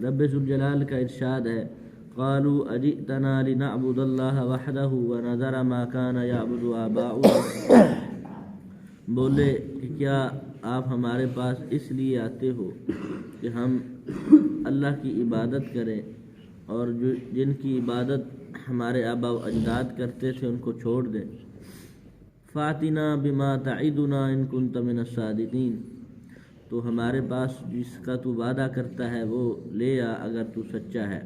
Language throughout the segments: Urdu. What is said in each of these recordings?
رب ذوالجلال کا ارشاد ہے قالوا اجئتنا لنعبد اللہ وحدہ ونذر ما کان یعبد آباؤنا، بولے کہ کیا آپ ہمارے پاس اس لیے آتے ہو کہ ہم اللہ کی عبادت کریں اور جن کی عبادت ہمارے آبا و اجداد کرتے تھے ان کو چھوڑ دیں؟ فاتنا بما تعدنا ان کنت من الصادقین، تو ہمارے پاس جس کا تو وعدہ کرتا ہے وہ لے آ اگر تو سچا ہے۔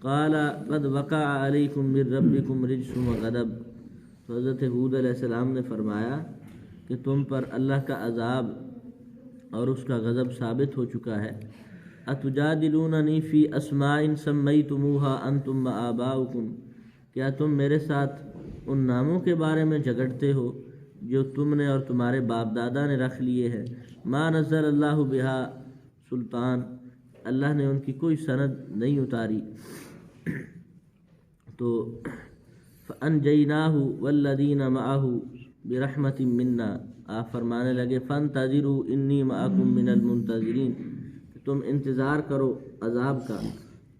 قال قد وقع علیکم من ربکم رجس وغضب، تو حضرت ہود علیہ السلام نے فرمایا کہ تم پر اللہ کا عذاب اور اس کا غضب ثابت ہو چکا ہے۔ اتجادلوننی فی اسماء سمیتموها انتم وآباؤکم، کیا تم میرے ساتھ ان ناموں کے بارے میں جھگڑتے ہو جو تم نے اور تمہارے باپ دادا نے رکھ لیے ہیں؟ ما نزل اللہ بہا سلطان، اللہ نے ان کی کوئی سند نہیں اتاری۔ تو فانجیناہ والذین معہ برحمت منا، آپ فرمانے لگے فانتظروا انی معکم من المنتظرین، تم انتظار کرو عذاب کا،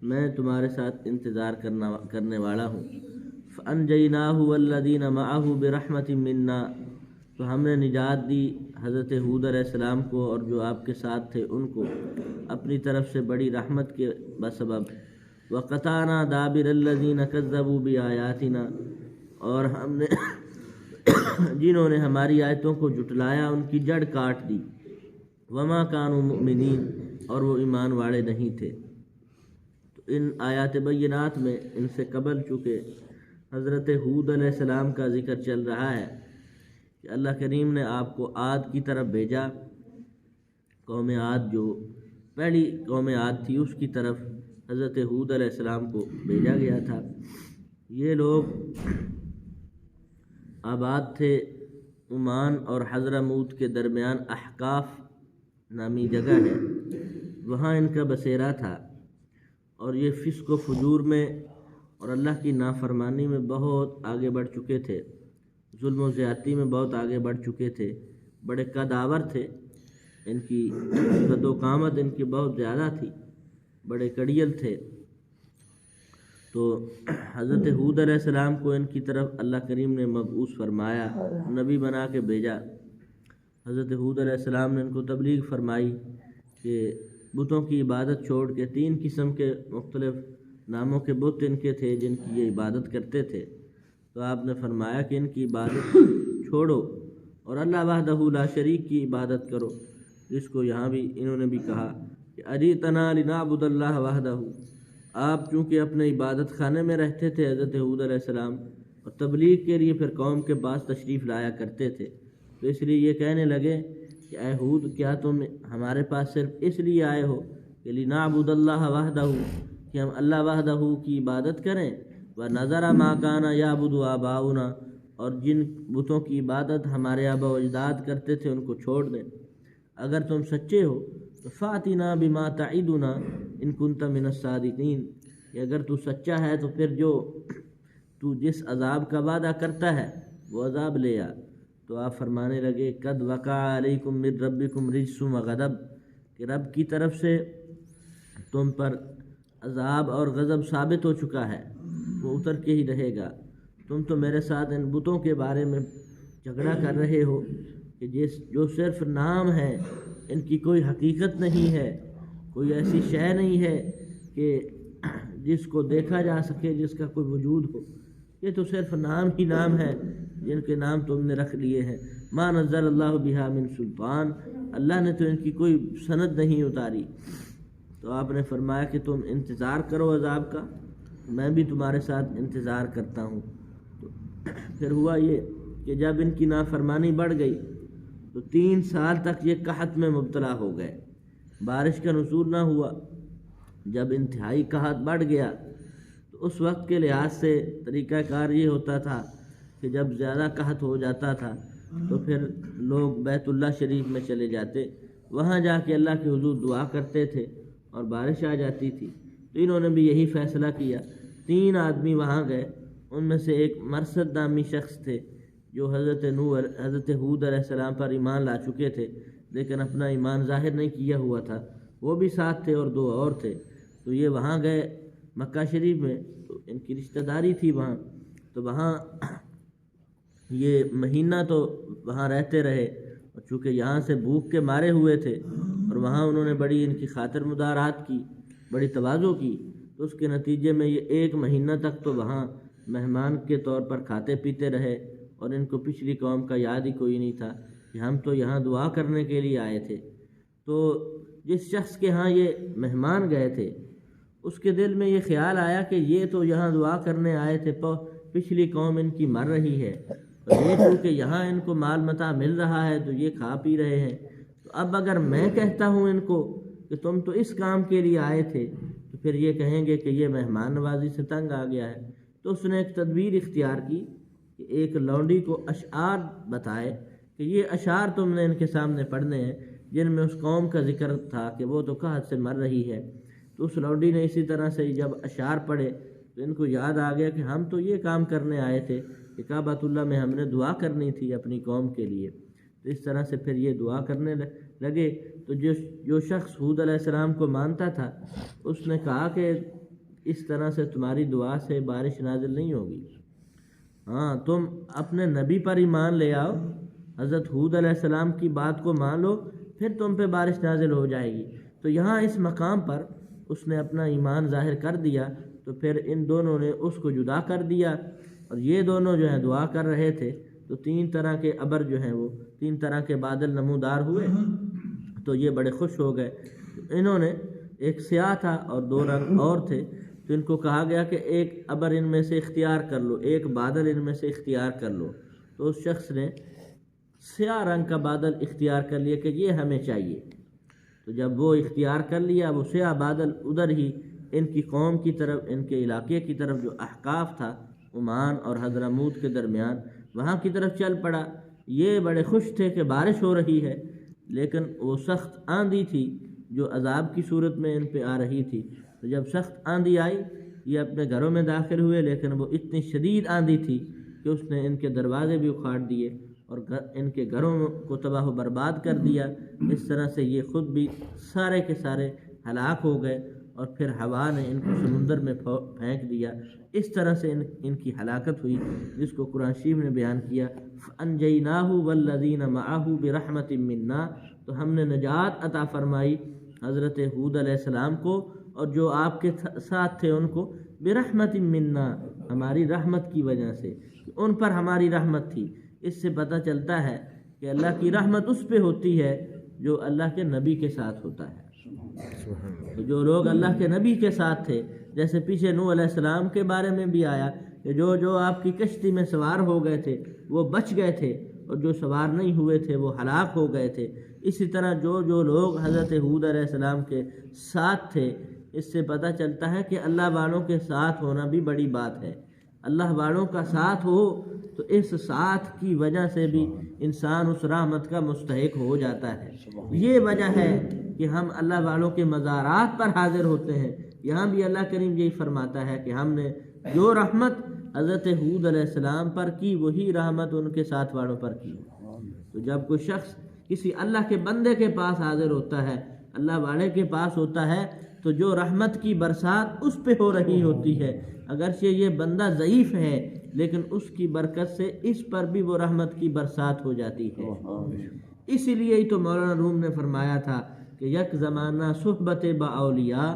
میں تمہارے ساتھ انتظار کرنے والا ہوں۔ فانجیناہ والذین معہ برحمت منا، تو ہم نے نجات دی حضرت ہود علیہ السلام کو اور جو آپ کے ساتھ تھے ان کو اپنی طرف سے بڑی رحمت کے بسبب۔ وقطعنا دابر الذین کذبوا بآیاتنا، اور ہم نے جنہوں نے ہماری آیتوں کو جھٹلایا ان کی جڑ کاٹ دی۔ وما کانوا مؤمنین، اور وہ ایمان والے نہیں تھے۔ تو ان آیات بینات میں ان سے قبل چکے حضرت ہود علیہ السلام کا ذکر چل رہا ہے کہ اللہ کریم نے آپ کو عاد کی طرف بھیجا، قوم عاد جو پہلی قوم عاد تھی اس کی طرف حضرت ہود علیہ السلام کو بھیجا گیا تھا۔ یہ لوگ آباد تھے عمان اور حضرموت کے درمیان، احقاف نامی جگہ ہے، وہاں ان کا بسیرا تھا، اور یہ فسق و فجور میں اور اللہ کی نافرمانی میں بہت آگے بڑھ چکے تھے، ظلم و زیادتی میں بہت آگے بڑھ چکے تھے، بڑے قدآور تھے، ان کی قد و قامت ان کی بہت زیادہ تھی، بڑے کڑیل تھے۔ تو حضرت ہود علیہ السلام کو ان کی طرف اللہ کریم نے مبعوث فرمایا، نبی بنا کے بھیجا۔ حضرت ہود علیہ السلام نے ان کو تبلیغ فرمائی کہ بتوں کی عبادت چھوڑ کے، 3 قسم کے مختلف ناموں کے بت ان کے تھے جن کی یہ عبادت کرتے تھے، تو آپ نے فرمایا کہ ان کی عبادت چھوڑو اور اللہ وحدہ لا شریک کی عبادت کرو، جس کو یہاں بھی انہوں نے بھی کہا کہ اجئتنا لنعبد اللہ وحدہ، آپ چونکہ اپنے عبادت خانے میں رہتے تھے حضرت ہود علیہ السلام، اور تبلیغ کے لیے پھر قوم کے پاس تشریف لایا کرتے تھے، تو اس لیے یہ کہنے لگے کہ اے ہود، کیا تم ہمارے پاس صرف اس لیے آئے ہو کہ لنعبد اللہ وحدہ، کہ ہم اللہ وحدہ کی عبادت کریں، ونذر ما کان یعبد آباؤنا، اور جن بتوں کی عبادت ہمارے آبا و اجداد کرتے تھے ان کو چھوڑ دیں؟ اگر تم سچے ہو تو فاتنا بما تعدنا ان کنت من الصادقین، کہ اگر تو سچا ہے تو پھر جو تو جس عذاب کا وعدہ کرتا ہے وہ عذاب لے آ۔ تو آپ فرمانے لگے قد وقع علیکم من ربکم رجس وغضب، کہ رب کی طرف سے تم پر عذاب اور غضب ثابت ہو چکا ہے، وہ اتر کے ہی رہے گا۔ تم تو میرے ساتھ ان بتوں کے بارے میں جھگڑا کر رہے ہو کہ جو صرف نام ہے، ان کی کوئی حقیقت نہیں ہے، کوئی ایسی شے نہیں ہے کہ جس کو دیکھا جا سکے، جس کا کوئی وجود ہو، یہ تو صرف نام ہی نام ہے جن کے نام تم نے رکھ لیے ہیں۔ ما نزل اللہ بہا من سلطان، اللہ نے تو ان کی کوئی سند نہیں اتاری۔ تو آپ نے فرمایا کہ تم انتظار کرو عذاب کا، میں بھی تمہارے ساتھ انتظار کرتا ہوں۔ تو پھر ہوا یہ کہ جب ان کی نافرمانی بڑھ گئی تو 3 سال تک یہ قحط میں مبتلا ہو گئے، بارش کا نزول نہ ہوا۔ جب انتہائی قحط بڑھ گیا تو اس وقت کے لحاظ سے طریقہ کار یہ ہوتا تھا کہ جب زیادہ قحط ہو جاتا تھا تو پھر لوگ بیت اللہ شریف میں چلے جاتے، وہاں جا کے اللہ کے حضور دعا کرتے تھے اور بارش آ جاتی تھی۔ تو انہوں نے بھی یہی فیصلہ کیا، 3 آدمی وہاں گئے، ان میں سے ایک مرثد نامی شخص تھے جو حضرت ہود علیہ السلام پر ایمان لا چکے تھے لیکن اپنا ایمان ظاہر نہیں کیا ہوا تھا، وہ بھی ساتھ تھے، اور 2 اور تھے۔ تو یہ وہاں گئے مکہ شریف میں، تو ان کی رشتہ داری تھی وہاں، تو وہاں یہ مہینہ تو وہاں رہتے رہے، اور چونکہ یہاں سے بھوک کے مارے ہوئے تھے، اور وہاں انہوں نے بڑی ان کی خاطر مدارات کی، بڑی تواضع کی، تو اس کے نتیجے میں یہ 1 مہینہ تک تو وہاں مہمان کے طور پر کھاتے پیتے رہے، اور ان کو پچھلی قوم کا یاد ہی کوئی نہیں تھا کہ ہم تو یہاں دعا کرنے کے لیے آئے تھے۔ تو جس شخص کے ہاں یہ مہمان گئے تھے اس کے دل میں یہ خیال آیا کہ یہ تو یہاں دعا کرنے آئے تھے، پچھلی قوم ان کی مر رہی ہے، اور یہ چونکہ یہاں ان کو مال متاع مل رہا ہے تو یہ کھا پی رہے ہیں، تو اب اگر میں کہتا ہوں ان کو کہ تم تو اس کام کے لیے آئے تھے تو پھر یہ کہیں گے کہ یہ مہمان نوازی سے تنگ آ گیا ہے۔ تو اس نے ایک تدبیر اختیار کی کہ ایک لونڈی کو اشعار بتائے کہ یہ اشعار تم نے ان کے سامنے پڑھنے ہیں جن میں اس قوم کا ذکر تھا کہ وہ تو قحط سے مر رہی ہے۔ تو اس لونڈی نے اسی طرح سے جب اشعار پڑھے تو ان کو یاد آ گیا کہ ہم تو یہ کام کرنے آئے تھے کہ کعبۃ اللہ میں ہم نے دعا کرنی تھی اپنی قوم کے لیے۔ تو اس طرح سے پھر یہ دعا کرنے لگے۔ تو جو شخص ہود علیہ السلام کو مانتا تھا اس نے کہا کہ اس طرح سے تمہاری دعا سے بارش نازل نہیں ہوگی، ہاں تم اپنے نبی پر ایمان لے آؤ، حضرت ہود علیہ السلام کی بات کو مان لو، پھر تم پہ بارش نازل ہو جائے گی۔ تو یہاں اس مقام پر اس نے اپنا ایمان ظاہر کر دیا، تو پھر ان دونوں نے اس کو جدا کر دیا، اور یہ دونوں جو ہیں دعا کر رہے تھے تو 3 طرح کے ابر جو ہیں وہ 3 طرح کے بادل نمودار ہوئے، تو یہ بڑے خوش ہو گئے۔ انہوں نے ایک سیاہ تھا اور 2 رنگ اور تھے، تو ان کو کہا گیا کہ ایک ابر ان میں سے اختیار کر لو، ایک بادل ان میں سے اختیار کر لو۔ تو اس شخص نے سیاہ رنگ کا بادل اختیار کر لیا کہ یہ ہمیں چاہیے۔ تو جب وہ اختیار کر لیا، وہ سیاہ بادل ادھر ہی ان کی قوم کی طرف، ان کے علاقے کی طرف جو احقاف تھا عمان اور حضرموت کے درمیان، وہاں کی طرف چل پڑا۔ یہ بڑے خوش تھے کہ بارش ہو رہی ہے، لیکن وہ سخت آندھی تھی جو عذاب کی صورت میں ان پہ آ رہی تھی۔ تو جب سخت آندھی آئی یہ اپنے گھروں میں داخل ہوئے، لیکن وہ اتنی شدید آندھی تھی کہ اس نے ان کے دروازے بھی اکھاڑ دیے اور ان کے گھروں کو تباہ و برباد کر دیا۔ اس طرح سے یہ خود بھی سارے کے سارے ہلاک ہو گئے، اور پھر ہوا نے ان کو سمندر میں پھینک دیا۔ اس طرح سے ان کی ہلاکت ہوئی، جس کو قرآن شریف نے بیان کیا، فَأَنْجَيْنَاهُ وَالَّذِينَ مَعَهُ بِرَحْمَةٍ مِّنَّا، تو ہم نے نجات عطا فرمائی حضرت ہود علیہ السلام کو اور جو آپ کے ساتھ تھے ان کو، بِرَحْمَةٍ مِّنَّا، ہماری رحمت کی وجہ سے، ان پر ہماری رحمت تھی۔ اس سے پتہ چلتا ہے کہ اللہ کی رحمت اس پہ ہوتی ہے جو اللہ کے نبی کے ساتھ ہوتا ہے۔ تو جو لوگ اللہ کے نبی کے ساتھ تھے، جیسے پیچھے نوح علیہ السلام کے بارے میں بھی آیا کہ جو آپ کی کشتی میں سوار ہو گئے تھے وہ بچ گئے تھے، اور جو سوار نہیں ہوئے تھے وہ ہلاک ہو گئے تھے۔ اسی طرح جو لوگ حضرت ہود علیہ السلام کے ساتھ تھے، اس سے پتہ چلتا ہے کہ اللہ والوں کے ساتھ ہونا بھی بڑی بات ہے۔ اللہ والوں کا ساتھ ہو تو اس ساتھ کی وجہ سے بھی انسان اس رحمت کا مستحق ہو جاتا ہے۔ یہ وجہ ہے کہ ہم اللہ والوں کے مزارات پر حاضر ہوتے ہیں۔ یہاں بھی اللہ کریم یہی فرماتا ہے کہ ہم نے جو رحمت حضرت ہود علیہ السلام پر کی وہی رحمت ان کے ساتھ والوں پر کی۔ تو جب کوئی شخص کسی اللہ کے بندے کے پاس حاضر ہوتا ہے، اللہ والے کے پاس ہوتا ہے، تو جو رحمت کی برسات اس پہ ہو رہی ہوتی ہے، اگرچہ یہ بندہ ضعیف ہے لیکن اس کی برکت سے اس پر بھی وہ رحمت کی برسات ہو جاتی ہے۔ اسی لیے ہی تو مولانا روم نے فرمایا تھا کہ یک زمانہ صحبت با اولیاء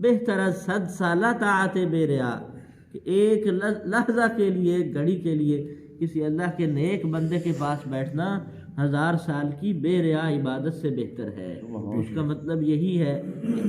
بہتر از 100 سالہ طاعت بے ریا، کہ ایک لحظہ کے لیے، ایک گھڑی کے لیے کسی اللہ کے نیک بندے کے پاس بیٹھنا 1000 سال کی بے ریا عبادت سے بہتر ہے۔ اس کا مطلب یہی ہے کہ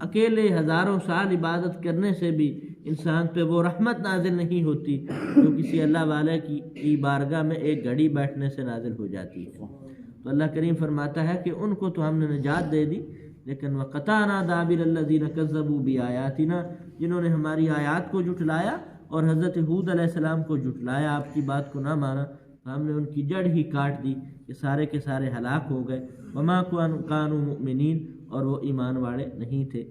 اکیلے ہزاروں سال عبادت کرنے سے بھی انسان پہ وہ رحمت نازل نہیں ہوتی جو کسی اللہ والے کی بارگاہ میں ایک گھڑی بیٹھنے سے نازل ہو جاتی ہے۔ تو اللہ کریم فرماتا ہے کہ ان کو تو ہم نے نجات دے دی، لیکن وَقَطَعْنَا دَابِرَ الَّذِينَ كَذَّبُوا بِآيَاتِنَا، جنہوں نے ہماری آیات کو جھٹلایا اور حضرت ہود علیہ السلام کو جھٹلایا، آپ کی بات کو نہ مانا، تو ہم نے ان کی جڑ ہی کاٹ دی کہ سارے کے سارے ہلاک ہو گئے۔ وَمَا كَانُوا مُؤْمِنِينَ، اور وہ ایمان والے نہیں تھے۔